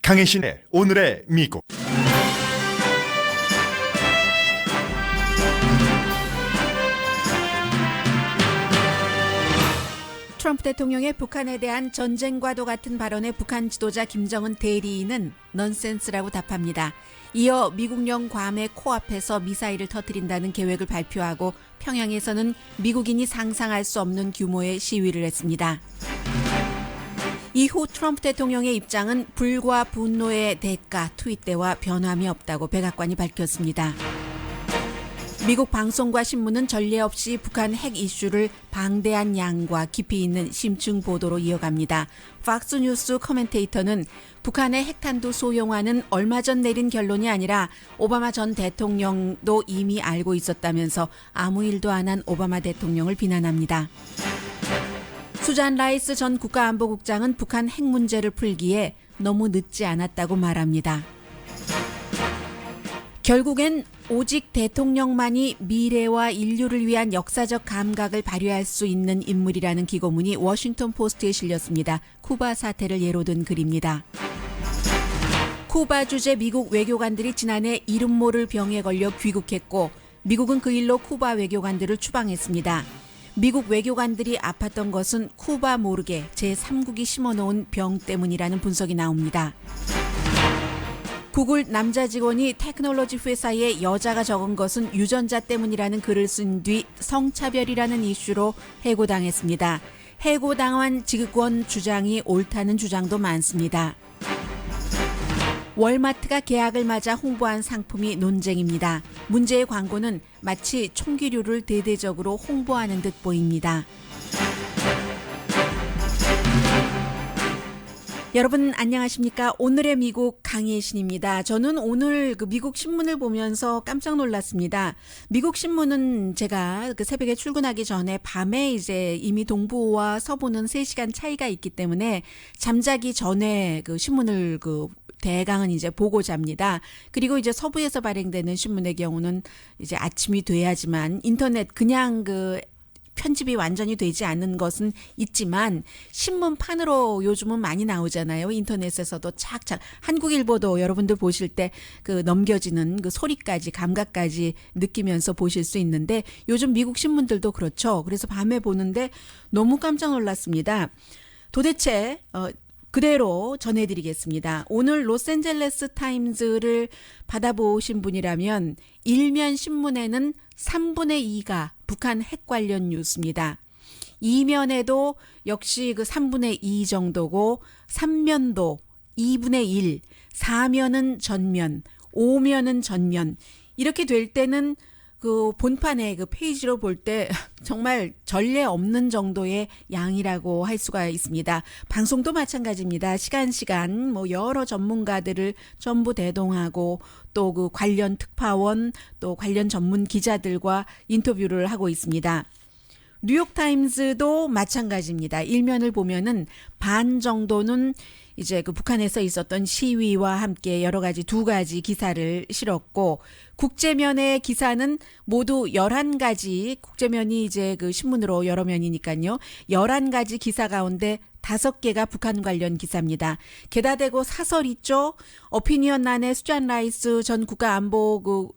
강혜신의 오늘의 미국. 트럼프 대통령의 북한에 대한 전쟁과도 같은 발언에 북한 지도자 김정은 대리인은 넌센스라고 답합니다. 이어 미국령 괌의 코앞에서 미사일을 터뜨린다는 계획을 발표하고 평양에서는 미국인이 상상할 수 없는 규모의 시위를 했습니다. 이후 트럼프 대통령의 입장은 불과 분노의 대가 트윗대와 변함이 없다고 백악관이 밝혔습니다. 미국 방송과 신문은 전례 없이 북한 핵 이슈를 방대한 양과 깊이 있는 심층 보도로 이어갑니다. 팍스뉴스 커멘테이터는 북한의 핵탄두 소형화는 얼마 전 내린 결론이 아니라 오바마 전 대통령도 이미 알고 있었다면서 아무 일도 안 한 오바마 대통령을 비난합니다. 수잔 라이스 전 국가안보국장은 북한 핵 문제를 풀기에 너무 늦지 않았다고 말합니다. 결국엔 오직 대통령만이 미래와 인류를 위한 역사적 감각을 발휘할 수 있는 인물이라는 기고문이 워싱턴 포스트에 실렸습니다. 쿠바 사태를 예로 든 글입니다. 쿠바 주재 미국 외교관들이 지난해 이름 모를 병에 걸려 귀국했고 미국은 그 일로 쿠바 외교관들을 추방했습니다. 미국 외교관들이 아팠던 것은 쿠바 모르게 제3국이 심어놓은 병 때문이라는 분석이 나옵니다. 구글 남자 직원이 테크놀로지 회사에 여자가 적은 것은 유전자 때문이라는 글을 쓴 뒤 성차별이라는 이슈로 해고당했습니다. 해고당한 직원 주장이 옳다는 주장도 많습니다. 월마트가 개학을 맞아 홍보한 상품이 논쟁입니다. 문제의 광고는 마치 총기류를 대대적으로 홍보하는 듯 보입니다. 여러분 안녕하십니까? 오늘의 미국 강혜신입니다. 저는 오늘 미국 신문을 보면서 깜짝 놀랐습니다. 미국 신문은 제가 새벽에 출근하기 전에 밤에 이제 이미 동부와 서부는 3시간 차이가 있기 때문에 잠자기 전에 신문을 대강은 이제 보고 잡니다. 그리고 이제 서부에서 발행되는 신문의 경우는 이제 아침이 돼야지만 인터넷 그냥 편집이 완전히 되지 않는 것은 있지만 신문판으로 요즘은 많이 나오잖아요. 인터넷에서도 착착 한국일보도 여러분들 보실 때 넘겨지는 소리까지 감각까지 느끼면서 보실 수 있는데 요즘 미국 신문들도 그렇죠. 그래서 밤에 보는데 너무 깜짝 놀랐습니다. 도대체 그대로 전해드리겠습니다. 오늘 로스앤젤레스 타임즈를 받아보신 분이라면 일면 신문에는 3분의 2가 북한 핵 관련 뉴스입니다. 2면에도 역시 3분의 2 정도고 3면도 2분의 1, 4면은 전면, 5면은 전면 이렇게 될 때는 본판의 페이지로 볼 때 정말 전례 없는 정도의 양이라고 할 수가 있습니다. 방송도 마찬가지입니다. 시간 여러 전문가들을 전부 대동하고 또 관련 특파원 또 관련 전문 기자들과 인터뷰를 하고 있습니다. 뉴욕타임즈도 마찬가지입니다. 일면을 보면은 반 정도는 이제 북한에서 있었던 시위와 함께 여러 가지 2가지 기사를 실었고 국제면의 기사는 모두 11가지 국제면이 이제 신문으로 여러 면이니까요. 11가지 기사 가운데 5개가 북한 관련 기사입니다. 게다 대고 사설 있죠. 어피니언란의 수잔 라이스 전 국가안보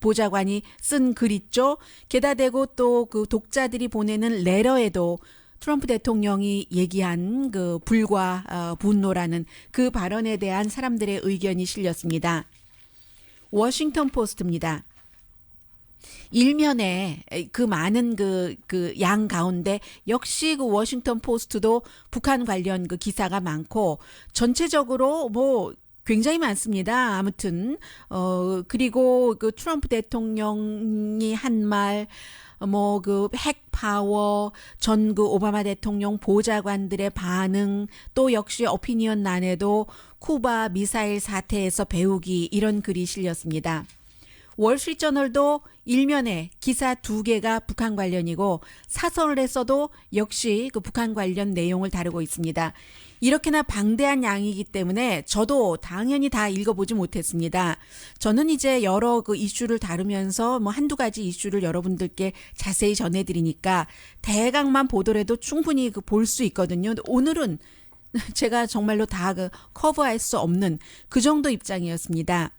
보좌관이 쓴 글 있죠. 게다 대고 또 독자들이 보내는 레터에도 트럼프 대통령이 얘기한 불과 분노라는 그 발언에 대한 사람들의 의견이 실렸습니다. 워싱턴 포스트입니다. 일면에 많은 양 가운데 역시 워싱턴 포스트도 북한 관련 기사가 많고 전체적으로 굉장히 많습니다. 아무튼 그리고 트럼프 대통령이 한 말 핵 파워 전 오바마 대통령 보좌관들의 반응 또 역시 어피니언란에도 쿠바 미사일 사태에서 배우기 이런 글이 실렸습니다. 월스트리트저널도 일면에 기사 2개가 북한 관련이고 사설에서도 역시 북한 관련 내용을 다루고 있습니다. 이렇게나 방대한 양이기 때문에 저도 당연히 다 읽어보지 못했습니다. 저는 이제 여러 이슈를 다루면서 한두 가지 이슈를 여러분들께 자세히 전해드리니까 대강만 보더라도 충분히 볼 수 있거든요. 오늘은 제가 정말로 다 커버할 수 없는 그 정도 입장이었습니다.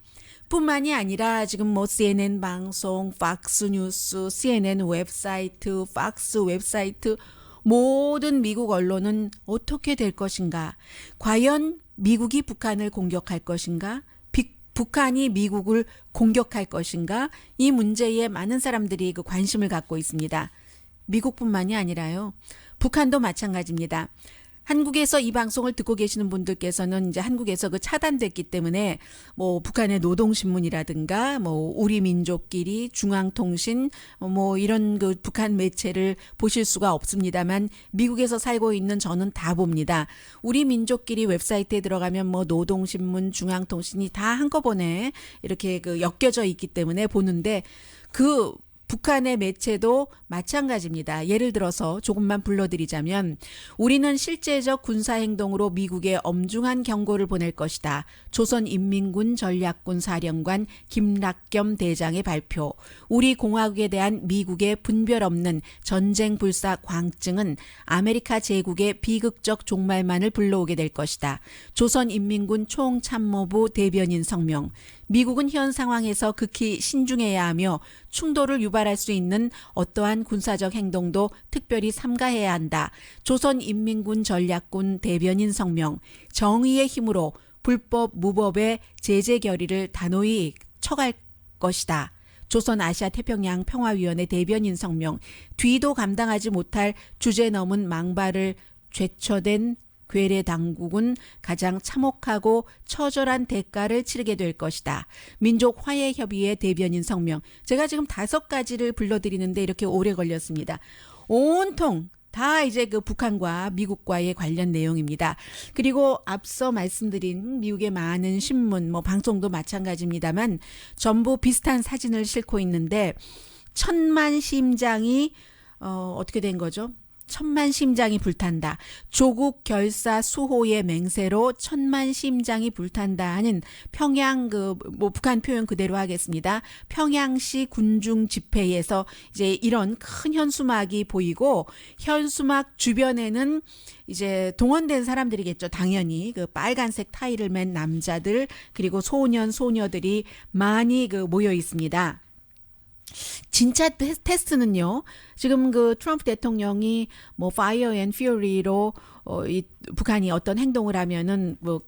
뿐만이 아니라 지금 뭐 CNN 방송, 팍스 뉴스, CNN 웹사이트, 팍스 웹사이트 모든 미국 언론은 어떻게 될 것인가? 과연 미국이 북한을 공격할 것인가? 북한이 미국을 공격할 것인가? 이 문제에 많은 사람들이 그 관심을 갖고 있습니다. 미국뿐만이 아니라요. 북한도 마찬가지입니다. 한국에서 이 방송을 듣고 계시는 분들께서는 이제 한국에서 그 차단됐기 때문에 뭐 북한의 노동신문이라든가 뭐 우리 민족끼리 중앙통신 뭐 이런 그 북한 매체를 보실 수가 없습니다만 미국에서 살고 있는 저는 다 봅니다. 우리 민족끼리 웹사이트에 들어가면 뭐 노동신문, 중앙통신이 다 한꺼번에 이렇게 그 엮여져 있기 때문에 보는데 그 북한의 매체도 마찬가지입니다. 예를 들어서 조금만 불러드리자면 우리는 실제적 군사행동으로 미국에 엄중한 경고를 보낼 것이다. 조선인민군 전략군 사령관 김락겸 대장의 발표. 우리 공화국에 대한 미국의 분별 없는 전쟁 불사 광증은 아메리카 제국의 비극적 종말만을 불러오게 될 것이다. 조선인민군 총참모부 대변인 성명. 미국은 현 상황에서 극히 신중해야 하며 충돌을 유발할 수 있는 어떠한 군사적 행동도 특별히 삼가해야 한다. 조선인민군 전략군 대변인 성명. 정의의 힘으로 불법 무법의 제재 결의를 단호히 처할 것이다. 조선아시아태평양 평화위원회 대변인 성명. 뒤도 감당하지 못할 주제 넘은 망발을 죄처된 괴뢰 당국은 가장 참혹하고 처절한 대가를 치르게 될 것이다. 민족화해협의회 대변인 성명. 제가 지금 5가지를 불러드리는데 이렇게 오래 걸렸습니다. 온통 다 이제 그 북한과 미국과의 관련 내용입니다. 그리고 앞서 말씀드린 미국의 많은 신문, 뭐 방송도 마찬가지입니다만 전부 비슷한 사진을 싣고 있는데 1000만 심장이 어떻게 된 거죠? 1000만 심장이 불탄다. 조국 결사 수호의 맹세로 1000만 심장이 불탄다 하는 평양 뭐 북한 표현 그대로 하겠습니다. 평양시 군중 집회에서 이제 이런 큰 현수막이 보이고 현수막 주변에는 이제 동원된 사람들이겠죠. 당연히 그 빨간색 타이를 맨 남자들 그리고 소년 소녀들이 많이 모여 있습니다. 진짜 테스트는요. 지금 그 트럼프 대통령이 뭐 Fire and Fury로 이 북한이 어떤 행동을 하면은 뭐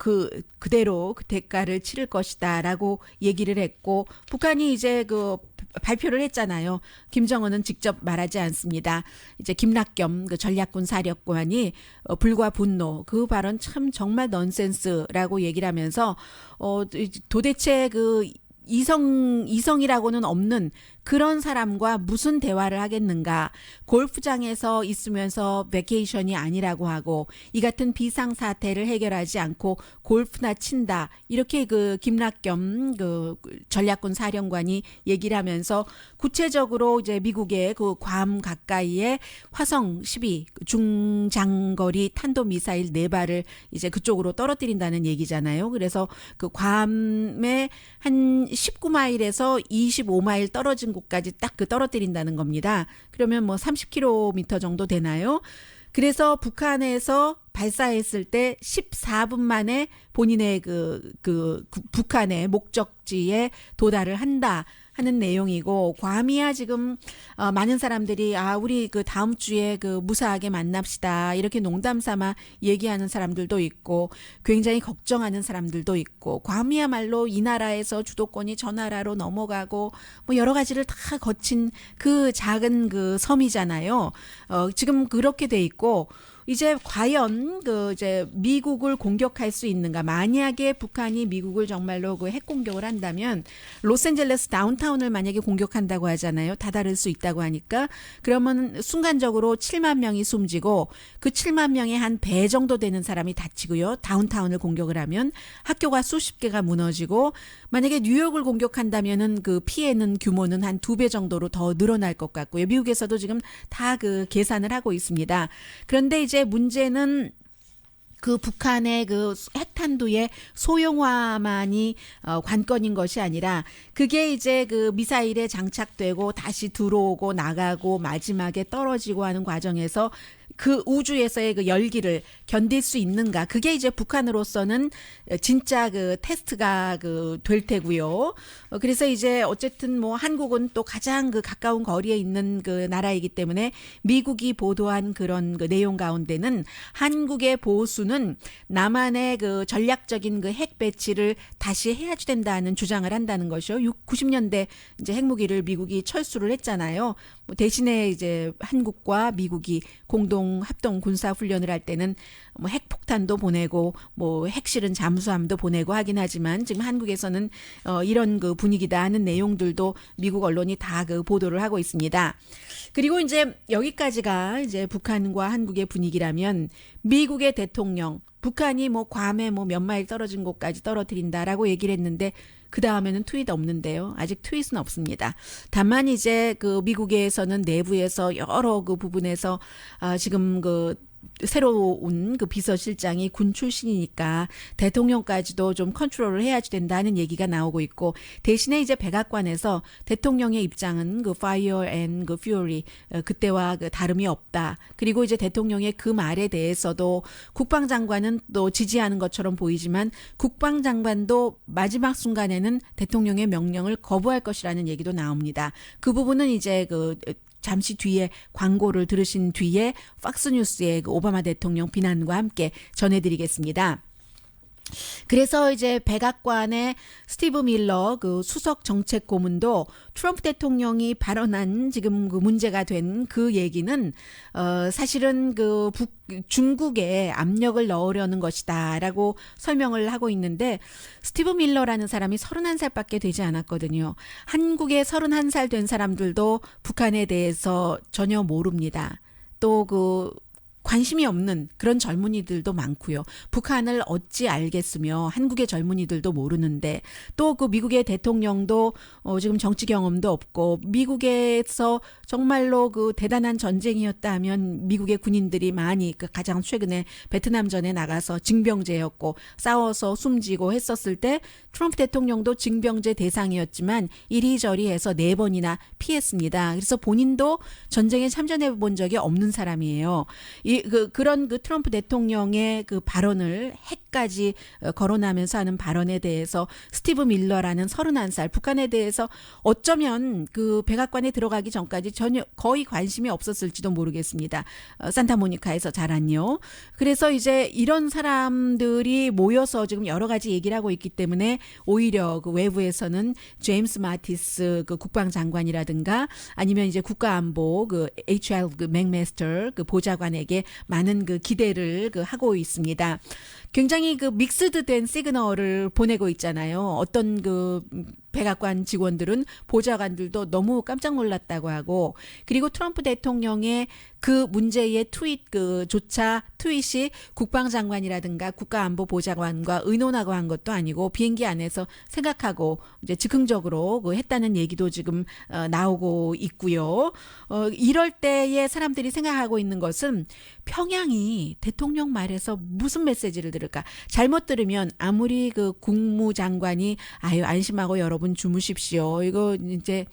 그대로 그 대가를 치를 것이다라고 얘기를 했고 북한이 이제 그 발표를 했잖아요. 김정은은 직접 말하지 않습니다. 이제 김락겸 그 전략군 사령관이 불과 분노 그 발언 참 정말 넌센스라고 얘기를 하면서 도대체 그 이성이라고는 없는 그런 사람과 무슨 대화를 하겠는가. 골프장에서 있으면서 베케이션이 아니라고 하고 이 같은 비상사태를 해결하지 않고 골프나 친다. 이렇게 그 김락겸 그 전략군 사령관이 얘기를 하면서 구체적으로 이제 미국의 그 괌 가까이에 화성 12 중장거리 탄도미사일 4발을 이제 그쪽으로 떨어뜨린다는 얘기잖아요. 그래서 그 괌에 한 19마일에서 25마일 떨어진 곳까지 딱 떨어뜨린다는 겁니다. 그러면 뭐 30km 정도 되나요? 그래서 북한에서 발사했을 때 14분 만에 본인의 북한의 목적지에 도달을 한다 하는 내용이고 괌이야 지금 많은 사람들이 우리 그 다음 주에 그 무사하게 만납시다 이렇게 농담 삼아 얘기하는 사람들도 있고 굉장히 걱정하는 사람들도 있고 괌이야말로 이 나라에서 주도권이 저 나라로 넘어가고 뭐 여러 가지를 다 거친 그 작은 그 섬이잖아요. 지금 그렇게 돼 있고 이제 과연 이제 미국을 공격할 수 있는가? 만약에 북한이 미국을 정말로 핵 공격을 한다면 로스앤젤레스 다운타운을 만약에 공격한다고 하잖아요. 다다를 수 있다고 하니까 그러면 순간적으로 7만 명이 숨지고 그 7만 명의 한 배 정도 되는 사람이 다치고요. 다운타운을 공격을 하면 학교가 수십 개가 무너지고 만약에 뉴욕을 공격한다면은 그 피해는 규모는 한 2배 정도로 더 늘어날 것 같고요. 미국에서도 지금 다 계산을 하고 있습니다. 그런데 이제 문제는 그 북한의 그 핵탄두의 소형화만이 관건인 것이 아니라 그게 이제 그 미사일에 장착되고 다시 들어오고 나가고 마지막에 떨어지고 하는 과정에서 그 우주에서의 그 열기를 견딜 수 있는가? 그게 이제 북한으로서는 진짜 그 테스트가 그 될 테고요. 그래서 이제 어쨌든 뭐 한국은 또 가장 그 가까운 거리에 있는 그 나라이기 때문에 미국이 보도한 그런 그 내용 가운데는 한국의 보수는 남한의 그 전략적인 그 핵 배치를 다시 해야지 된다는 주장을 한다는 것이요. 90년대 이제 핵무기를 미국이 철수를 했잖아요. 뭐 대신에 이제 한국과 미국이 공동 합동 군사 훈련을 할 때는 뭐 핵폭탄도 보내고 뭐 핵실은 잠수함도 보내고 하긴 하지만 지금 한국에서는 이런 그 분위기다 하는 내용들도 미국 언론이 다 그 보도를 하고 있습니다. 그리고 이제 여기까지가 이제 북한과 한국의 분위기라면 미국의 대통령 북한이 뭐 괌에 뭐 몇 마일 떨어진 곳까지 떨어뜨린다라고 얘기를 했는데 그 다음에는 트윗 없는데요. 아직 트윗은 없습니다. 다만 이제 그 미국에서는 내부에서 여러 그 부분에서 지금 그 새로운 그 비서실장이 군 출신이니까 대통령까지도 좀 컨트롤을 해야지 된다는 얘기가 나오고 있고 대신에 이제 백악관에서 대통령의 입장은 그 fire and 그 fury 그때와 그 다름이 없다. 그리고 이제 대통령의 그 말에 대해서도 국방장관은 또 지지하는 것처럼 보이지만 국방장관도 마지막 순간에는 대통령의 명령을 거부할 것이라는 얘기도 나옵니다. 그 부분은 이제 그 잠시 뒤에 광고를 들으신 뒤에 팍스뉴스의 그 오바마 대통령 비난과 함께 전해드리겠습니다. 그래서 이제 백악관의 스티브 밀러 그 수석 정책 고문도 트럼프 대통령이 발언한 지금 그 문제가 된 그 얘기는 사실은 그 중국에 압력을 넣으려는 것이다라고 설명을 하고 있는데 스티브 밀러라는 사람이 31살밖에 되지 않았거든요. 한국에 31살 된 사람들도 북한에 대해서 전혀 모릅니다. 또 그 관심이 없는 그런 젊은이들도 많고요. 북한을 어찌 알겠으며 한국의 젊은이들도 모르는데 또 그 미국의 대통령도 지금 정치 경험도 없고 미국에서 정말로 그 대단한 전쟁이었다 하면 미국의 군인들이 많이 그 가장 최근에 베트남전에 나가서 징병제였고 싸워서 숨지고 했었을 때 트럼프 대통령도 징병제 대상이었지만 이리저리 해서 4번이나 피했습니다. 그래서 본인도 전쟁에 참전해 본 적이 없는 사람이에요. 그런 그 트럼프 대통령의 그 발언을 핵까지 거론하면서 하는 발언에 대해서 스티브 밀러라는 31살 북한에 대해서 어쩌면 그 백악관에 들어가기 전까지 전혀 거의 관심이 없었을지도 모르겠습니다. 산타모니카에서 자란요. 그래서 이제 이런 사람들이 모여서 지금 여러 가지 얘기를 하고 있기 때문에 오히려 그 외부에서는 제임스 마티스 그 국방장관이라든가 아니면 이제 국가안보 그 HR 그 맥메스터 그 보좌관에게 많은 그 기대를 그 하고 있습니다. 굉장히 그 믹스드된 시그널을 보내고 있잖아요. 어떤 그 백악관 직원들은 보좌관들도 너무 깜짝 놀랐다고 하고 그리고 트럼프 대통령의 그 문제의 트윗이 국방장관이라든가 국가안보보좌관과 의논하고 한 것도 아니고 비행기 안에서 생각하고 이제 즉흥적으로 그 했다는 얘기도 지금 나오고 있고요. 이럴 때에 사람들이 생각하고 있는 것은 평양이 대통령 말에서 무슨 메시지를 들을까? 잘못 들으면 아무리 그 국무장관이 아유 안심하고 여러분 주무십시오. 이거 이제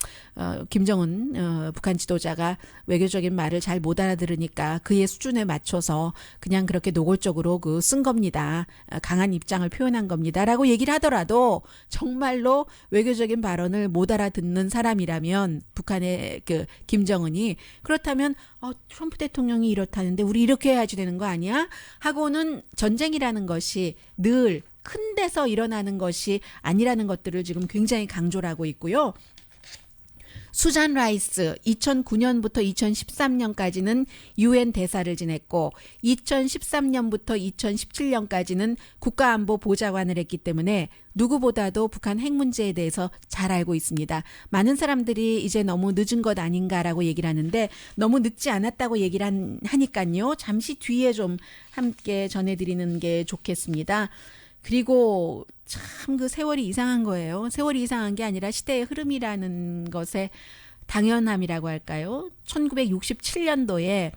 김정은 북한 지도자가 외교적인 말을 잘 못 알아들으니까 그의 수준에 맞춰서 그냥 그렇게 노골적으로 그 쓴 겁니다. 강한 입장을 표현한 겁니다라고 얘기를 하더라도 정말로 외교적인 발언을 못 알아듣는 사람이라면 북한의 그 김정은이 그렇다면 트럼프 대통령이 이렇다는데 우리 이렇게 해야지 되는 거 아니야? 하고는 전쟁이라는 것이 늘 큰 데서 일어나는 것이 아니라는 것들을 지금 굉장히 강조를 하고 있고요. 수잔 라이스 2009년부터 2013년까지는 UN 대사를 지냈고 2013년부터 2017년까지는 국가안보 보좌관을 했기 때문에 누구보다도 북한 핵 문제에 대해서 잘 알고 있습니다. 많은 사람들이 이제 너무 늦은 것 아닌가라고 얘기를 하는데 너무 늦지 않았다고 얘기를 하니까요. 잠시 뒤에 좀 함께 전해드리는 게 좋겠습니다. 그리고 참 그 세월이 이상한 거예요. 세월이 이상한 게 아니라 시대의 흐름이라는 것에 당연함이라고 할까요? 1967년도에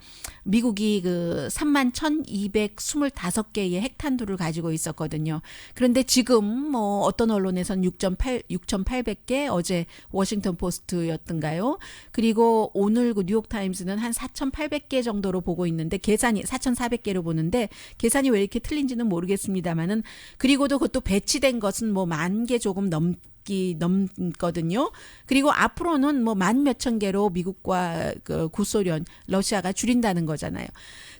미국이 그 31,225개의 핵탄두를 가지고 있었거든요. 그런데 지금 뭐 어떤 언론에선 6,800개, 어제 워싱턴 포스트였던가요? 그리고 오늘 그 뉴욕 타임스는 한 4,800개 정도로 보고 있는데 계산이 4,400개로 보는데 계산이 왜 이렇게 틀린지는 모르겠습니다만은 그리고도 그것도 배치된 것은 뭐 10,000개 조금 넘거든요. 그리고 앞으로는 뭐 10,000몇천 개로 미국과 그 구소련, 러시아가 줄인다는 거잖아요.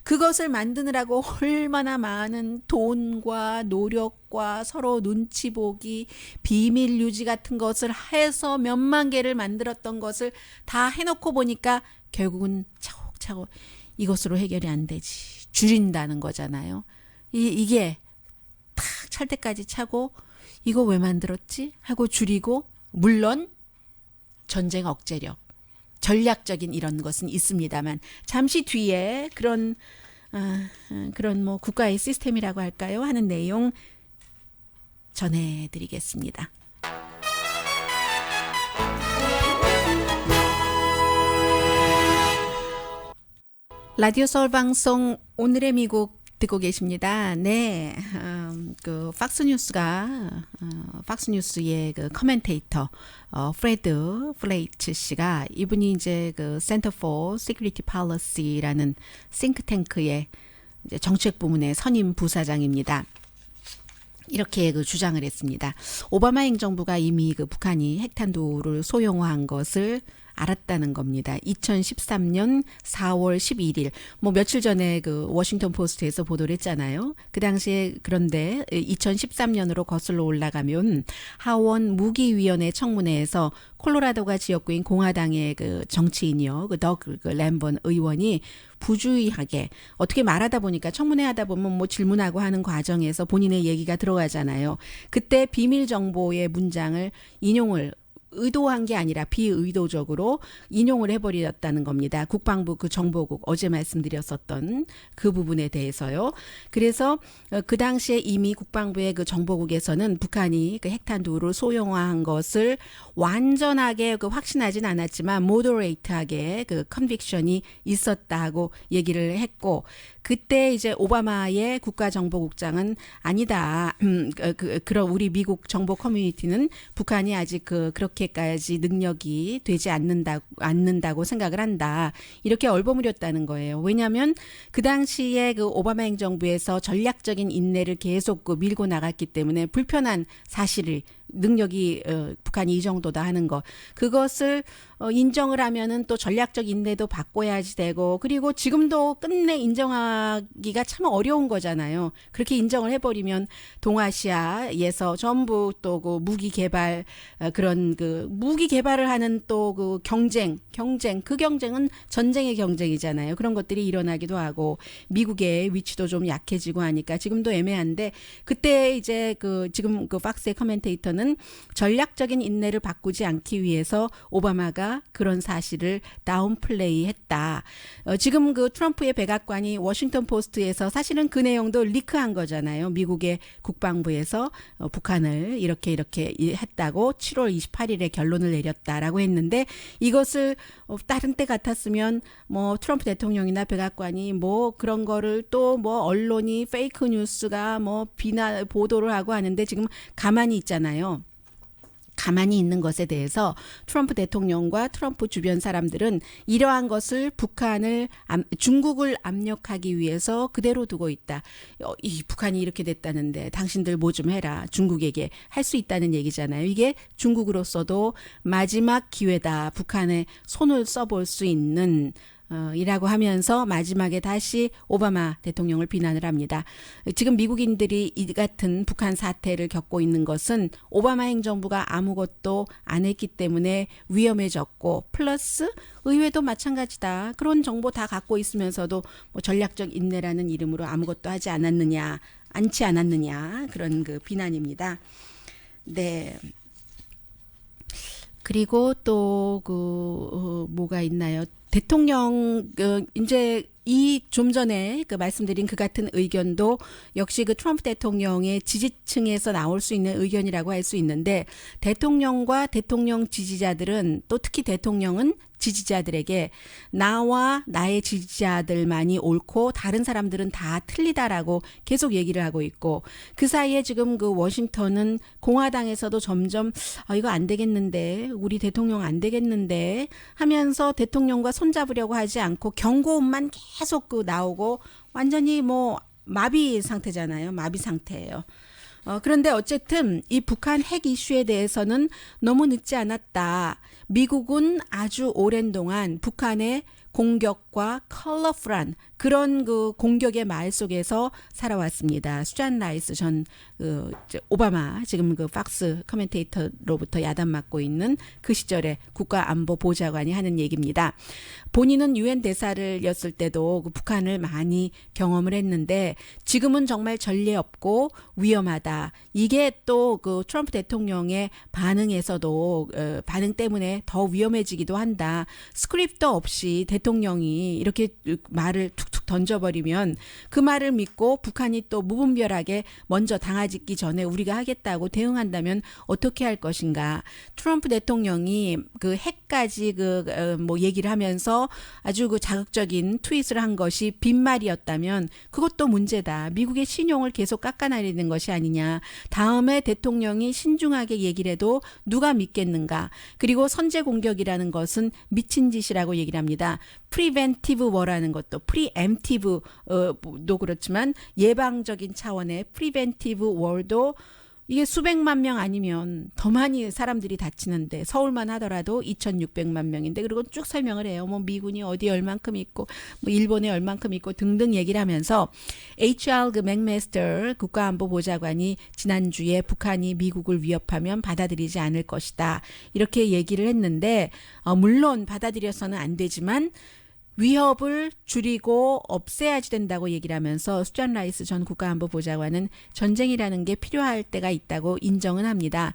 그것을 만드느라고 얼마나 많은 돈과 노력과 서로 눈치 보기, 비밀 유지 같은 것을 해서 몇만 개를 만들었던 것을 다 해놓고 보니까 결국은 차곡차곡 이것으로 해결이 안 되지. 줄인다는 거잖아요. 이게 탁 찰 때까지 차고 이거 왜 만들었지? 하고 줄이고 물론 전쟁 억제력, 전략적인 이런 것은 있습니다만 잠시 뒤에 그런 뭐 국가의 시스템이라고 할까요? 하는 내용 전해드리겠습니다. 라디오 서울 방송 오늘의 미국 듣고 계십니다. 네, 그 팍스뉴스의 그 커멘테이터 프레드 플레이츠 씨가 이분이 이제 그 Center for Security Policy라는 싱크탱크의 이제 정책 부문의 선임 부사장입니다. 이렇게 그 주장을 했습니다. 오바마 행정부가 이미 그 북한이 핵탄두를 소형화한 것을 알았다는 겁니다. 2013년 4월 11일 뭐 며칠 전에 그 워싱턴 포스트에서 보도를 했잖아요. 그 당시에 그런데 2013년으로 거슬러 올라가면 하원 무기위원회 청문회에서 콜로라도가 지역구인 공화당의 그 정치인이요. 그 더그 램번 의원이 부주의하게 어떻게 말하다 보니까 청문회 하다 보면 뭐 질문하고 하는 과정에서 본인의 얘기가 들어가잖아요. 그때 비밀 정보의 문장을 인용을 의도한 게 아니라 비의도적으로 인용을 해버렸다는 겁니다. 국방부 그 정보국 어제 말씀드렸었던 그 부분에 대해서요. 그래서 그 당시에 이미 국방부의 그 정보국에서는 북한이 그 핵탄두를 소형화한 것을 완전하게 그 확신하진 않았지만 모더레이트하게 그 컨빅션이 있었다고 얘기를 했고 그때 이제 오바마의 국가정보국장은 아니다. 그런 우리 미국 정보 커뮤니티는 북한이 아직 그렇게까지 능력이 되지 않는다고 생각을 한다. 이렇게 얼버무렸다는 거예요. 왜냐하면 그 당시에 그 오바마 행정부에서 전략적인 인내를 계속 밀고 나갔기 때문에 불편한 사실을 능력이 북한이 이 정도다 하는 거 그것을 인정을 하면은 또 전략적 인내도 바꿔야지 되고 그리고 지금도 끝내 인정하기가 참 어려운 거잖아요. 그렇게 인정을 해버리면 동아시아에서 전부 또 그 무기 개발 그런 그 무기 개발을 하는 또 그 경쟁 그 경쟁은 전쟁의 경쟁이잖아요. 그런 것들이 일어나기도 하고 미국의 위치도 좀 약해지고 하니까 지금도 애매한데 그때 이제 그 지금 그 팍스의 커멘테이터는 전략적인 인내를 바꾸지 않기 위해서 오바마가 그런 사실을 다운플레이했다. 지금 그 트럼프의 백악관이 워싱턴 포스트에서 사실은 그 내용도 리크한 거잖아요. 미국의 국방부에서 북한을 이렇게 했다고 7월 28일에 결론을 내렸다라고 했는데 이것을 다른 때 같았으면 뭐 트럼프 대통령이나 백악관이 뭐 그런 거를 또 뭐 언론이 페이크 뉴스가 뭐 비난 보도를 하고 하는데 지금 가만히 있잖아요. 가만히 있는 것에 대해서 트럼프 대통령과 트럼프 주변 사람들은 이러한 것을 중국을 압력하기 위해서 그대로 두고 있다. 이 북한이 이렇게 됐다는데 당신들 뭐 좀 해라. 중국에게 할 수 있다는 얘기잖아요. 이게 중국으로서도 마지막 기회다. 북한에 손을 써볼 수 있는 이라고 하면서 마지막에 다시 오바마 대통령을 비난을 합니다. 지금 미국인들이 이 같은 북한 사태를 겪고 있는 것은 오바마 행정부가 아무것도 안 했기 때문에 위험해졌고 플러스 의회도 마찬가지다. 그런 정보 다 갖고 있으면서도 뭐 전략적 인내라는 이름으로 아무것도 하지 않았느냐 그런 그 비난입니다. 네. 그리고 또 뭐가 있나요? 대통령 이제 이 좀 전에 그 말씀드린 그 같은 의견도 역시 그 트럼프 대통령의 지지층에서 나올 수 있는 의견이라고 할 수 있는데 대통령과 대통령 지지자들은 또 특히 대통령은 지지자들에게 나와 나의 지지자들만이 옳고 다른 사람들은 다 틀리다라고 계속 얘기를 하고 있고 그 사이에 지금 그 워싱턴은 공화당에서도 점점 이거 안 되겠는데 우리 대통령 안 되겠는데 하면서 대통령과 손잡으려고 하지 않고 경고음만 계속 그 나오고 완전히 뭐 마비 상태잖아요. 마비 상태예요. 그런데 어쨌든 이 북한 핵 이슈에 대해서는 너무 늦지 않았다. 미국은 아주 오랜 동안 북한의 공격과 컬러풀한 그런 그 공격의 말 속에서 살아왔습니다. 수잔 라이스 전 오바마 지금 그 팍스 커멘테이터로부터 야단 맞고 있는 그 시절에 국가안보보좌관이 하는 얘기입니다. 본인은 유엔 대사를였을 때도 그 북한을 많이 경험을 했는데 지금은 정말 전례 없고 위험하다. 이게 또 그 트럼프 대통령의 반응에서도 반응 때문에 더 위험해지기도 한다. 스크립트 없이 대통령이 이렇게 말을 툭툭 던져버리면 그 말을 믿고 북한이 또 무분별하게 먼저 당하기 전에 우리가 하겠다고 대응한다면 어떻게 할 것인가. 트럼프 대통령이 그 핵까지 뭐 얘기를 하면서 아주 그 자극적인 트윗을 한 것이 빈말이었다면 그것도 문제다. 미국의 신용을 계속 깎아내리는 것이 아니냐. 다음에 대통령이 신중하게 얘기를 해도 누가 믿겠는가. 그리고 선제 공격이라는 것은 미친 짓이라고 얘기를 합니다. 프리벤티브 워라는 것도 프리엠티브도 그렇지만 예방적인 차원의 프리벤티브 월도 이게 수백만 명 아니면 더 많이 사람들이 다치는데 서울만 하더라도 2,600만 명인데 그리고 쭉 설명을 해요. 뭐 미군이 어디 얼만큼 있고 뭐 일본에 얼만큼 있고 등등 얘기를 하면서 HR 그 맥메스터 국가안보보좌관이 지난주에 북한이 미국을 위협하면 받아들이지 않을 것이다. 이렇게 얘기를 했는데 물론 받아들여서는 안 되지만 위협을 줄이고 없애야지 된다고 얘기를 하면서 수잔 라이스 전 국가안보보좌관은 전쟁이라는 게 필요할 때가 있다고 인정은 합니다.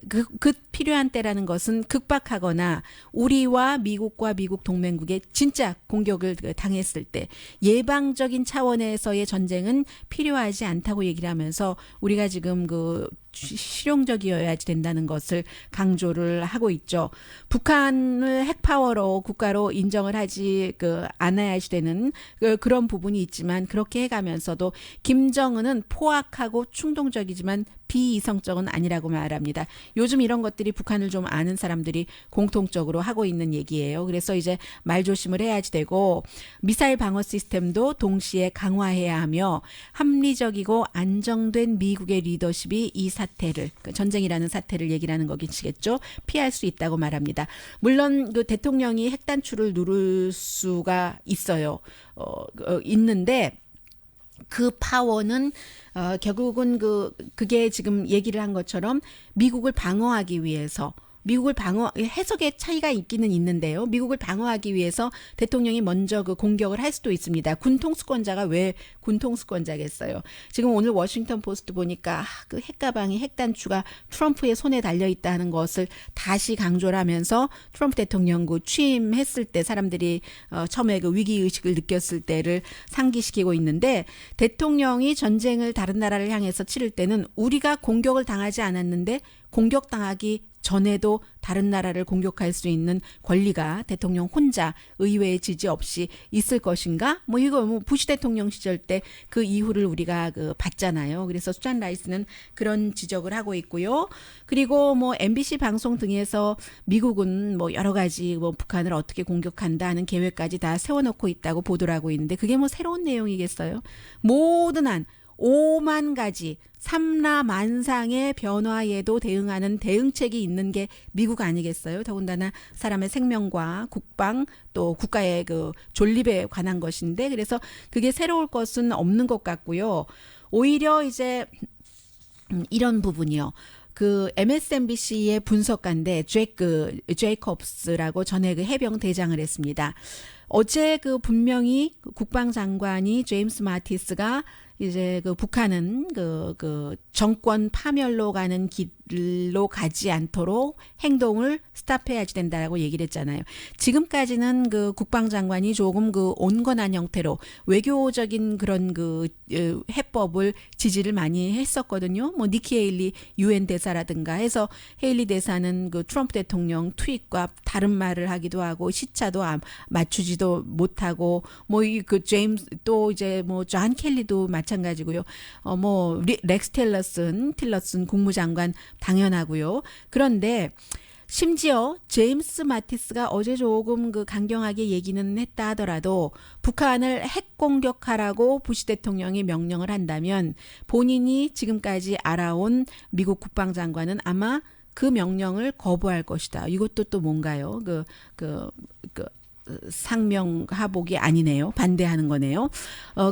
그 필요한 때라는 것은 극박하거나 우리와 미국과 미국 동맹국에 진짜 공격을 당했을 때 예방적인 차원에서의 전쟁은 필요하지 않다고 얘기를 하면서 우리가 지금 그 실용적이어야지 된다는 것을 강조를 하고 있죠. 북한을 핵파워로 국가로 인정을 하지 않아야지 되는 그런 부분이 있지만 그렇게 해가면서도 김정은은 포악하고 충동적이지만 비이성적은 아니라고 말합니다. 요즘 이런 것들이 북한을 좀 아는 사람들이 공통적으로 하고 있는 얘기예요. 그래서 이제 말조심을 해야지 되고 미사일 방어 시스템도 동시에 강화해야 하며 합리적이고 안정된 미국의 리더십이 이 사태를 전쟁이라는 사태를 얘기를 하는 거겠죠. 피할 수 있다고 말합니다. 물론 그 대통령이 핵단추를 누를 수가 있어요. 있는데 그 파워는 결국은 그게 지금 얘기를 한 것처럼 미국을 방어하기 위해서 미국을 해석의 차이가 있기는 있는데요. 미국을 방어하기 위해서 대통령이 먼저 그 공격을 할 수도 있습니다. 군통수권자가 왜 군통수권자겠어요. 지금 오늘 워싱턴 포스트 보니까 그 핵가방이 핵단추가 트럼프의 손에 달려 있다는 것을 다시 강조를 하면서 트럼프 대통령 그 취임했을 때 사람들이 처음에 그 위기의식을 느꼈을 때를 상기시키고 있는데 대통령이 전쟁을 다른 나라를 향해서 치를 때는 우리가 공격을 당하지 않았는데 공격당하기 전에도 다른 나라를 공격할 수 있는 권리가 대통령 혼자 의회의 지지 없이 있을 것인가? 뭐 이거 뭐 부시 대통령 시절 때 그 이후를 우리가 봤잖아요. 그래서 수잔 라이스는 그런 지적을 하고 있고요. 그리고 뭐 MBC 방송 등에서 미국은 뭐 여러 가지 뭐 북한을 어떻게 공격한다 하는 계획까지 다 세워놓고 있다고 보도를 하고 있는데 그게 뭐 새로운 내용이겠어요? 모든 한 5만 가지 삼라만상의 변화에도 대응하는 대응책이 있는 게 미국 아니겠어요? 더군다나 사람의 생명과 국방 또 국가의 그 존립에 관한 것인데 그래서 그게 새로울 것은 없는 것 같고요. 오히려 이제 이런 부분이요. 그 MSNBC의 분석가인데 제이콥스라고 전에 그 해병 대장을 했습니다. 어제 그 분명히 국방장관이 제임스 마티스가 이제 그 북한은 그 정권 파멸로 가는 길로 가지 않도록 행동을 스탑해야지 된다라고 얘기를 했잖아요. 지금까지는 그 국방장관이 조금 그 온건한 형태로 외교적인 그런 그 해법을 지지를 많이 했었거든요. 뭐 니키 헤일리 유엔 대사라든가 해서 헤일리 대사는 그 트럼프 대통령 트윗과 다른 말을 하기도 하고 시차도 맞추지도 못하고 뭐 그 제임스 또 이제 뭐 존 켈리도 마찬가지고요. 뭐 렉스 틸러슨 국무장관 당연하고요. 그런데 심지어 제임스 마티스가 어제 조금 그 강경하게 얘기는 했다 하더라도 북한을 핵 공격하라고 부시 대통령이 명령을 한다면 본인이 지금까지 알아온 미국 국방장관은 아마 그 명령을 거부할 것이다. 이것도 또 뭔가요? 상명하복이 아니네요. 반대하는 거네요.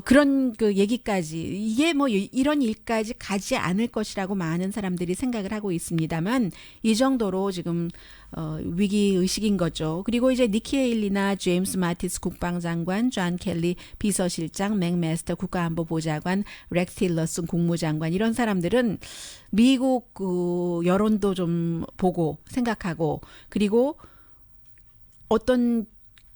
그런 그 얘기까지 이게 뭐 이런 일까지 가지 않을 것이라고 많은 사람들이 생각을 하고 있습니다만 이 정도로 지금 위기 의식인 거죠. 그리고 이제 니키 헤일리나 제임스 마티스 국방장관, 존 켈리 비서실장, 맥메스터 국가안보보좌관, 렉스 틸러슨 국무장관 이런 사람들은 미국 그 여론도 좀 보고 생각하고 그리고 어떤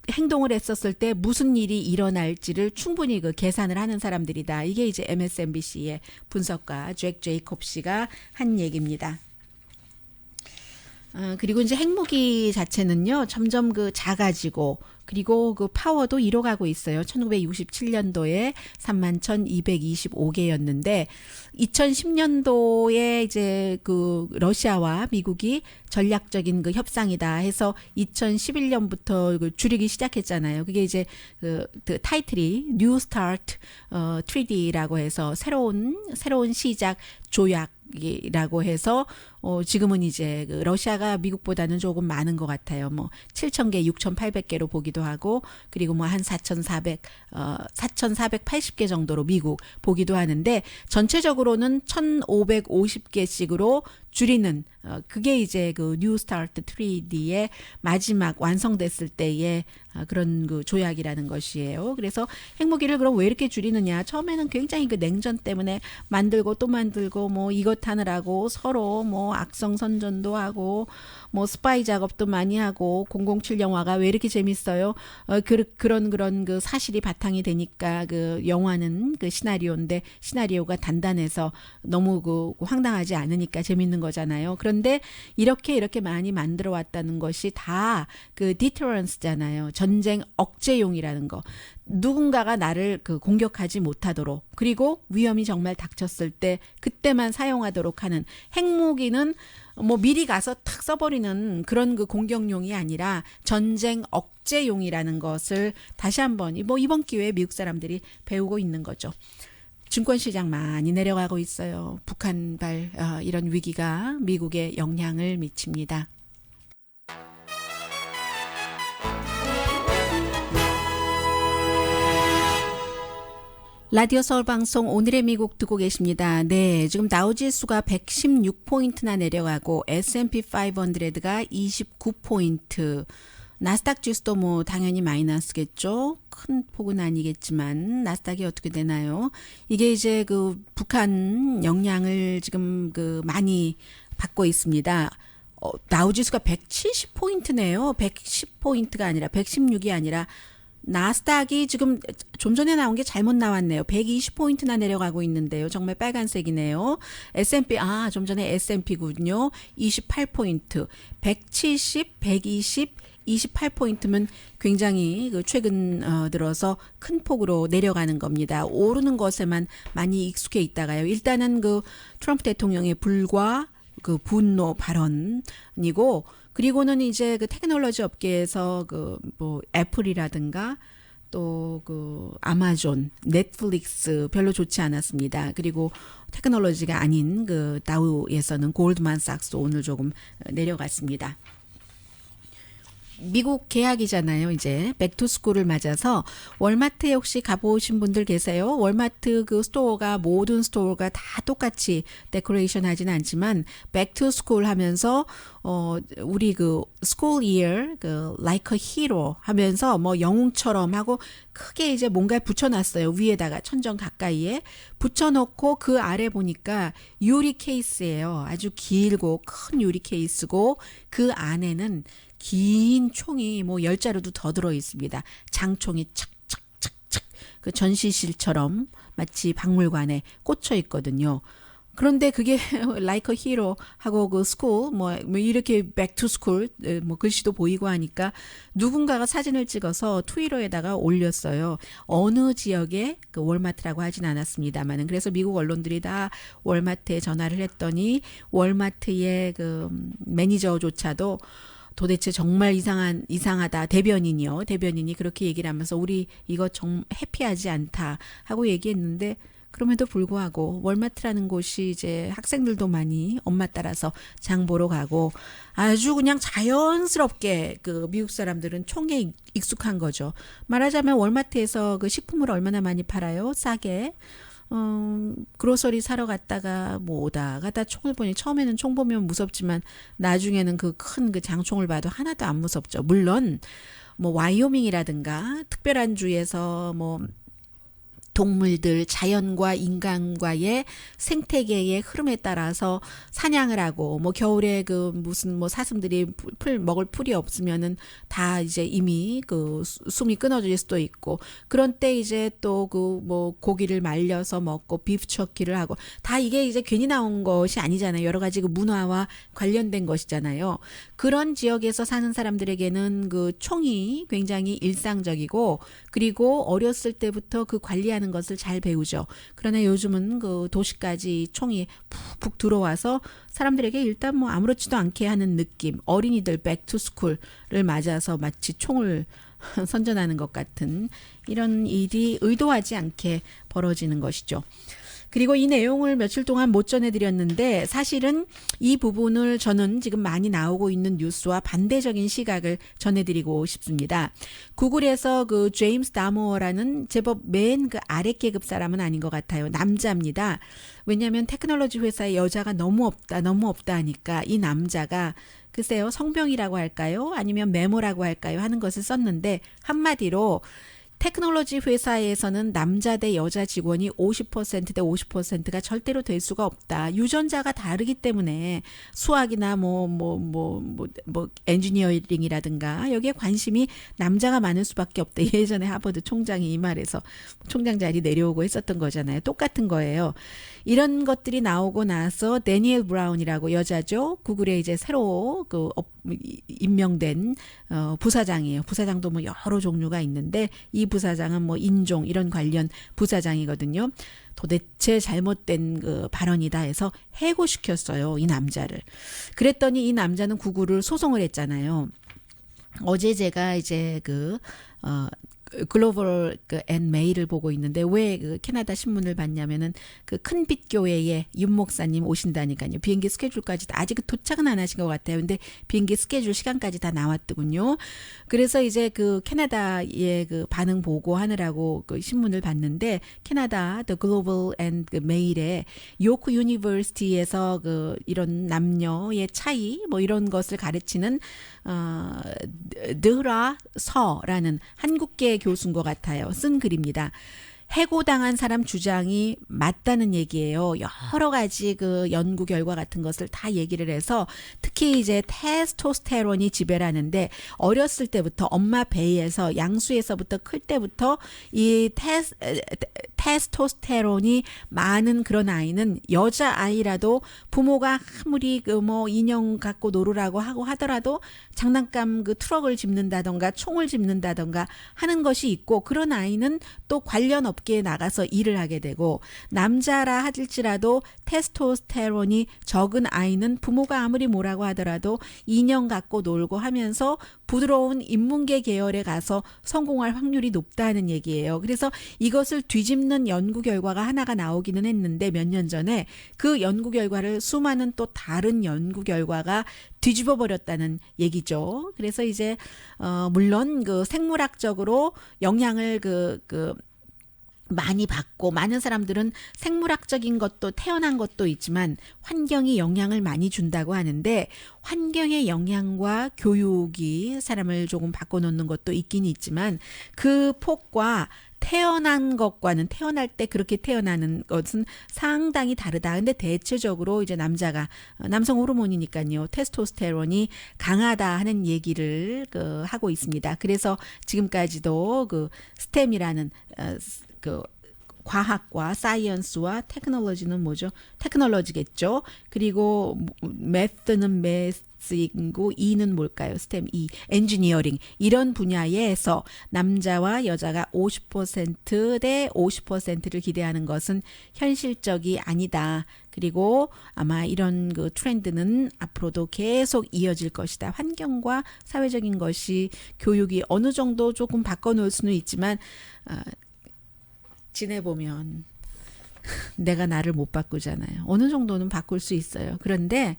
행동을 했었을 때 무슨 일이 일어날지를 충분히 그 계산을 하는 사람들이다. 이게 이제 MSNBC의 분석가 잭 제이콥스가 한 얘기입니다. 그리고 이제 핵무기 자체는요, 점점 그 작아지고, 그리고 그 파워도 잃어가고 있어요. 1967년도에 31,225개였는데, 2010년도에 이제 그 러시아와 미국이 전략적인 그 협상이다 해서 2011년부터 그 줄이기 시작했잖아요. 그게 이제 그 타이틀이 New Start Treaty라고 해서 새로운 시작 조약이라고 해서 지금은 이제 그 러시아가 미국보다는 조금 많은 것 같아요. 뭐 7,000개, 6,800개로 보기도 하고 그리고 뭐 한 4,480개 정도로 미국 보기도 하는데 전체적으로는 1,550개씩으로 줄이는 그게 이제 그 뉴 스타트 트리디의 마지막 완성됐을 때의 그런 그 조약이라는 것이에요. 그래서 핵무기를 그럼 왜 이렇게 줄이느냐? 처음에는 굉장히 그 냉전 때문에 만들고 또 만들고 뭐 이것 하느라고 서로 뭐 악성 선전도 하고 뭐 스파이 작업도 많이 하고 007 영화가 왜 이렇게 재밌어요? 그런 그 사실이 바탕이 되니까 그 영화는 그 시나리오인데 시나리오가 단단해서 너무 그 황당하지 않으니까 재밌는 거잖아요. 그런데 이렇게 많이 만들어 왔다는 것이 다 그 디터런스잖아요. 전쟁 억제용이라는 거. 누군가가 나를 그 공격하지 못하도록 그리고 위험이 정말 닥쳤을 때 그때만 사용하도록 하는 핵무기는 뭐 미리 가서 탁 써버리는 그런 그 공격용이 아니라 전쟁 억제용이라는 것을 다시 한번 뭐 이번 기회에 미국 사람들이 배우고 있는 거죠. 증권시장 많이 내려가고 있어요. 북한발 이런 위기가 미국에 영향을 미칩니다. 라디오 서울 방송 오늘의 미국 듣고 계십니다. 네, 지금 다우지수가 116포인트나 내려가고 S&P 500가 29포인트. 나스닥 지수도 뭐 당연히 마이너스겠죠. 큰 폭은 아니겠지만 나스닥이 어떻게 되나요? 이게 이제 그 북한 영향을 지금 그 많이 받고 있습니다. 다우지수가 170포인트네요. 110포인트가 아니라 116이 아니라 나스닥이 지금 좀 전에 나온 게 잘못 나왔네요. 120포인트나 내려가고 있는데요. 정말 빨간색이네요. S&P, 좀 전에 S&P군요. 28포인트. 170, 120, 28포인트면 굉장히 그 최근 들어서 큰 폭으로 내려가는 겁니다. 오르는 것에만 많이 익숙해 있다가요. 일단은 그 트럼프 대통령의 불과 그 분노 발언이고 그리고는 이제 그 테크놀로지 업계에서 그 뭐 애플이라든가 또 그 아마존, 넷플릭스 별로 좋지 않았습니다. 그리고 테크놀로지가 아닌 그 다우에서는 골드만삭스 오늘 조금 내려갔습니다. 미국 개학이잖아요. 이제 백투스쿨을 맞아서 월마트에 혹시 가보신 분들 계세요? 월마트 그 스토어가 모든 스토어가 다 똑같이 데코레이션 하지는 않지만 백투스쿨 하면서 우리 그 school year 그 like a hero 하면서 뭐 영웅처럼 하고 크게 이제 뭔가 붙여놨어요. 위에다가 천정 가까이에 붙여놓고 그 아래 보니까 유리 케이스예요. 아주 길고 큰 유리 케이스고 그 안에는 긴 총이 뭐 10자루도 더 들어 있습니다. 장총이 착착착착 그 전시실처럼 마치 박물관에 꽂혀 있거든요. 그런데 그게 like a hero 하고 그 school 뭐 이렇게 back to school 뭐 글씨도 보이고 하니까 누군가가 사진을 찍어서 트위터에다가 올렸어요. 어느 지역에 그 월마트라고 하진 않았습니다만은 그래서 미국 언론들이 다 월마트에 전화를 했더니 월마트의 그 매니저조차도 도대체 정말 이상하다. 대변인이 그렇게 얘기를 하면서 우리 이거 좀 해피하지 않다 하고 얘기했는데 그럼에도 불구하고 월마트라는 곳이 이제 학생들도 많이 엄마 따라서 장 보러 가고 아주 그냥 자연스럽게 그 미국 사람들은 총에 익숙한 거죠. 말하자면 월마트에서 그 식품을 얼마나 많이 팔아요? 싸게. 그로서리 사러 갔다가 뭐 오다가다 총을 보니 처음에는 총 보면 무섭지만 나중에는 그 큰 그 장총을 봐도 하나도 안 무섭죠. 물론 뭐 와이오밍이라든가 특별한 주에서 뭐 동물들, 자연과 인간과의 생태계의 흐름에 따라서 사냥을 하고, 뭐 겨울에 그 무슨 뭐 사슴들이 먹을 풀이 없으면은 다 이제 이미 그 숨이 끊어질 수도 있고, 그런 때 이제 또 그 뭐 고기를 말려서 먹고 비프 터키를 하고, 다 이게 이제 괜히 나온 것이 아니잖아요. 여러 가지 그 문화와 관련된 것이잖아요. 그런 지역에서 사는 사람들에게는 그 총이 굉장히 일상적이고, 그리고 어렸을 때부터 그 관리하는 것을 잘 배우죠. 그러나 요즘은 그 도시까지 총이 푹푹 들어와서 사람들에게 일단 뭐 아무렇지도 않게 하는 느낌, 어린이들 백투스쿨을 맞아서 마치 총을 선전하는 것 같은 이런 일이 의도하지 않게 벌어지는 것이죠. 그리고 이 내용을 며칠 동안 못 전해드렸는데 사실은 이 부분을 저는 지금 많이 나오고 있는 뉴스와 반대적인 시각을 전해드리고 싶습니다. 구글에서 그 제임스 다모어라는 제법 맨 그 아래 계급 사람은 아닌 것 같아요. 남자입니다. 왜냐하면 테크놀로지 회사에 여자가 너무 없다 하니까 이 남자가 글쎄요 성병이라고 할까요? 아니면 메모라고 할까요? 하는 것을 썼는데 한마디로 테크놀로지 회사에서는 남자 대 여자 직원이 50%대 50%가 절대로 될 수가 없다. 유전자가 다르기 때문에 수학이나 엔지니어링이라든가 여기에 관심이 남자가 많을 수밖에 없다. 예전에 하버드 총장이 이 말에서 총장 자리 내려오고 했었던 거잖아요. 똑같은 거예요. 이런 것들이 나오고 나서 데니엘 브라운이라고 여자죠. 구글에 이제 새로 임명된 부사장이에요. 부사장도 뭐 여러 종류가 있는데 이 부사장은 뭐 인종 이런 관련 부사장이거든요. 도대체 잘못된 그 발언이다 해서 해고시켰어요. 이 남자를. 그랬더니 이 남자는 구글을 소송을 했잖아요. 어제 제가 이제 글로벌 앤 메일을 보고 있는데 왜 그 캐나다 신문을 봤냐면은 그 큰빛 교회에 윤 목사님 오신다니까요. 비행기 스케줄까지 다 아직 도착은 안 하신 것 같아요. 근데 비행기 스케줄 시간까지 다 나왔더군요. 그래서 이제 그 캐나다의 그 반응 보고하느라고 그 신문을 봤는데 캐나다 The Global and 메일에 요크 유니버시티에서 그 이런 남녀의 차이 뭐 이런 것을 가르치는 드라 서라는 한국계 교수인 것 같아요. 쓴 글입니다. 해고당한 사람 주장이 맞다는 얘기예요. 여러 가지 그 연구 결과 같은 것을 다 얘기를 해서 특히 이제 테스토스테론이 지배라는데 어렸을 때부터 엄마 배에서 양수에서부터 클 때부터 이 테스토스테론이 많은 그런 아이는 여자 아이라도 부모가 아무리 그 뭐 인형 갖고 놀으라고 하고 하더라도 장난감 그 트럭을 짚는다던가 총을 짚는다던가 하는 것이 있고 그런 아이는 또 관련 업계에 나가서 일을 하게 되고 남자라 할지라도 테스토스테론이 적은 아이는 부모가 아무리 뭐라고 하더라도 인형 갖고 놀고 하면서 부드러운 인문계 계열에 가서 성공할 확률이 높다는 얘기예요. 그래서 이것을 뒤집는 연구 결과가 하나가 나오기는 했는데 몇 년 전에 그 연구 결과를 수많은 또 다른 연구 결과가 뒤집어 버렸다는 얘기죠. 그래서 이제 물론 그 생물학적으로 영향을 많이 받고 많은 사람들은 생물학적인 것도 태어난 것도 있지만 환경이 영향을 많이 준다고 하는데 환경의 영향과 교육이 사람을 조금 바꿔놓는 것도 있긴 있지만 그 폭과 태어난 것과는 태어날 때 그렇게 태어나는 것은 상당히 다르다. 근데 대체적으로 이제 남성 호르몬이니까요. 테스토스테론이 강하다 하는 얘기를 하고 있습니다. 그래서 지금까지도 그 스템이라는 그 과학과 사이언스와 테크놀로지는 뭐죠? 테크놀로지겠죠. 그리고 매스는 매스이고 E는 뭘까요? 스템 E, 엔지니어링 이런 분야에서 남자와 여자가 50%대 50%를 기대하는 것은 현실적이 아니다. 그리고 아마 이런 그 트렌드는 앞으로도 계속 이어질 것이다. 환경과 사회적인 것이 교육이 어느 정도 조금 바꿔놓을 수는 있지만 지내보면 내가 나를 못 바꾸잖아요. 어느 정도는 바꿀 수 있어요. 그런데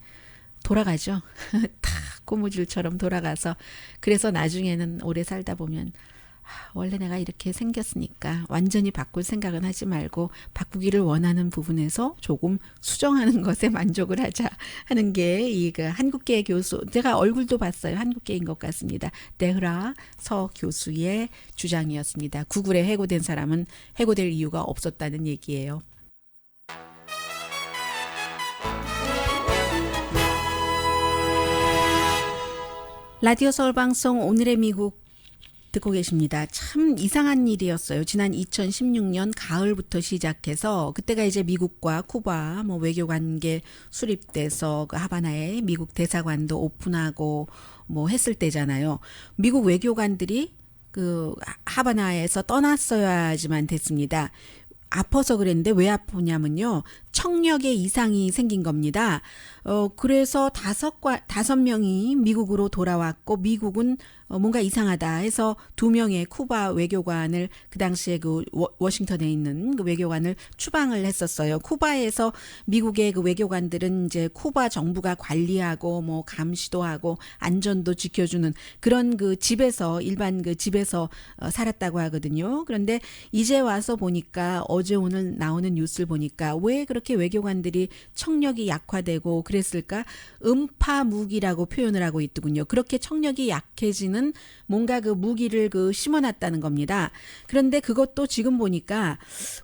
돌아가죠. 다 고무줄처럼 돌아가서 그래서 나중에는 오래 살다 보면 원래 내가 이렇게 생겼으니까 완전히 바꿀 생각은 하지 말고 바꾸기를 원하는 부분에서 조금 수정하는 것에 만족을 하자 하는 게 이 한국계 교수, 제가 얼굴도 봤어요. 한국계인 것 같습니다. 데흐라 서 교수의 주장이었습니다. 구글에 해고된 사람은 해고될 이유가 없었다는 얘기예요. 라디오 서울 방송 오늘의 미국 듣고 계십니다. 참 이상한 일이었어요. 지난 2016년 가을부터 시작해서 그때가 이제 미국과 쿠바 외교 관계 수립돼서 그 하바나에 미국 대사관도 오픈하고 했을 때잖아요. 미국 외교관들이 그 하바나에서 떠났어야지만 됐습니다. 아파서 그랬는데 왜 아프냐면요. 청력에 이상이 생긴 겁니다. 그래서 5명이 미국으로 돌아왔고 미국은 뭔가 이상하다 해서 2명의 쿠바 외교관을 그 당시에 그 워싱턴에 있는 그 외교관을 추방을 했었어요. 쿠바에서 미국의 그 외교관들은 이제 쿠바 정부가 관리하고 감시도 하고 안전도 지켜주는 그런 그 집에서 일반 그 집에서 살았다고 하거든요. 그런데 이제 와서 보니까 어제 오늘 나오는 뉴스를 보니까 왜 그렇게 외교관들이 청력이 약화되고 그랬을까? 음파 무기라고 표현을 하고 있더군요. 그렇게 청력이 약해지는 뭔가 그 무기를 심어놨다는 겁니다. 그런데 그것도 지금 보니까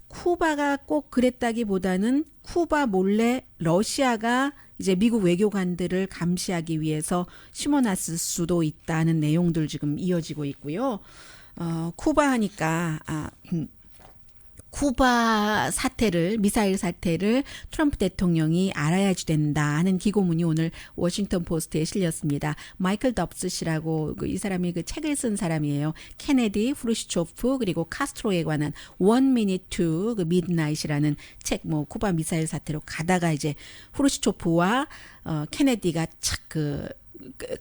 쿠바가 꼭 그랬다기보다는 쿠바 몰래 러시아가 이제 미국 외교관들을 감시하기 위해서 심어놨을 수도 있다는 내용들 지금 이어지고 있고요. 쿠바 하니까 쿠바 사태를 미사일 사태를 트럼프 대통령이 알아야지 된다 하는 기고문이 오늘 워싱턴 포스트에 실렸습니다. 마이클 덥스 씨라고 이 사람이 그 책을 쓴 사람이에요. 케네디, 후르시초프 그리고 카스트로에 관한 One Minute to Midnight이라는 책, 쿠바 미사일 사태로 가다가 이제 후르시초프와 케네디가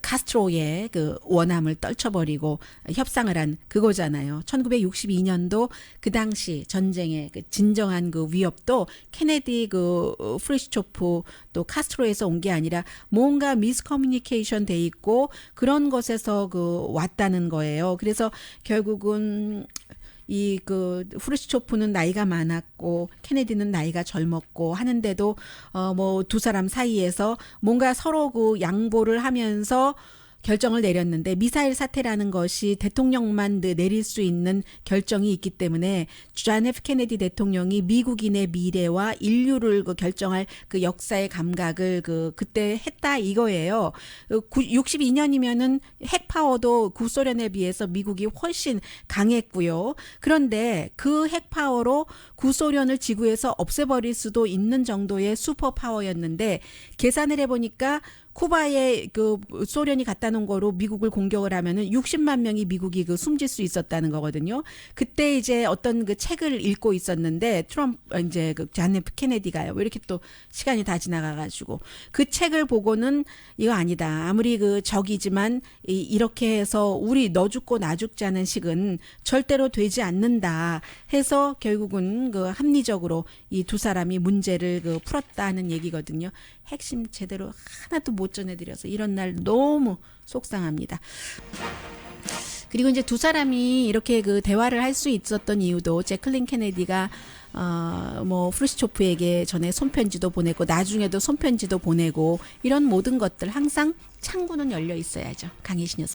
카스트로의 그 원함을 떨쳐버리고 협상을 한 그거잖아요. 1962년도 그 당시 전쟁의 그 진정한 그 위협도 케네디 프루시초프 또 카스트로에서 온 게 아니라 뭔가 미스커뮤니케이션 돼 있고 그런 것에서 왔다는 거예요. 그래서 결국은 이 후르시초프는 나이가 많았고 케네디는 나이가 젊었고 하는데도 두 사람 사이에서 뭔가 서로 양보를 하면서 결정을 내렸는데 미사일 사태라는 것이 대통령만 내릴 수 있는 결정이 있기 때문에 존 F 케네디 대통령이 미국인의 미래와 인류를 결정할 그 역사의 감각을 그때 했다 이거예요. 62년이면은 핵 파워도 구소련에 비해서 미국이 훨씬 강했고요. 그런데 그 핵 파워로 구소련을 지구에서 없애버릴 수도 있는 정도의 슈퍼 파워였는데 계산을 해보니까 쿠바에 그 소련이 갖다 놓은 거로 미국을 공격을 하면은 60만 명이 미국이 그 숨질 수 있었다는 거거든요. 그때 이제 어떤 그 책을 읽고 있었는데 트럼프 이제 그 존 F 케네디가요. 왜 이렇게 또 시간이 다 지나가가지고 그 책을 보고는 이거 아니다. 아무리 그 적이지만 이렇게 해서 우리 너 죽고 나 죽자는 식은 절대로 되지 않는다. 해서 결국은 그 합리적으로 이 두 사람이 문제를 그 풀었다는 얘기거든요. 핵심 제대로 하나도 못 전해드려서 이런 날 너무 속상합니다. 그리고 이제 두 사람이 이렇게 그 대화를 할 수 있었던 이유도 제클린 케네디가 뭐 프루시초프에게 전에 손편지도 보내고 나중에도 손편지도 보내고 이런 모든 것들 항상 창구는 열려 있어야죠. 강혜신이었습니다.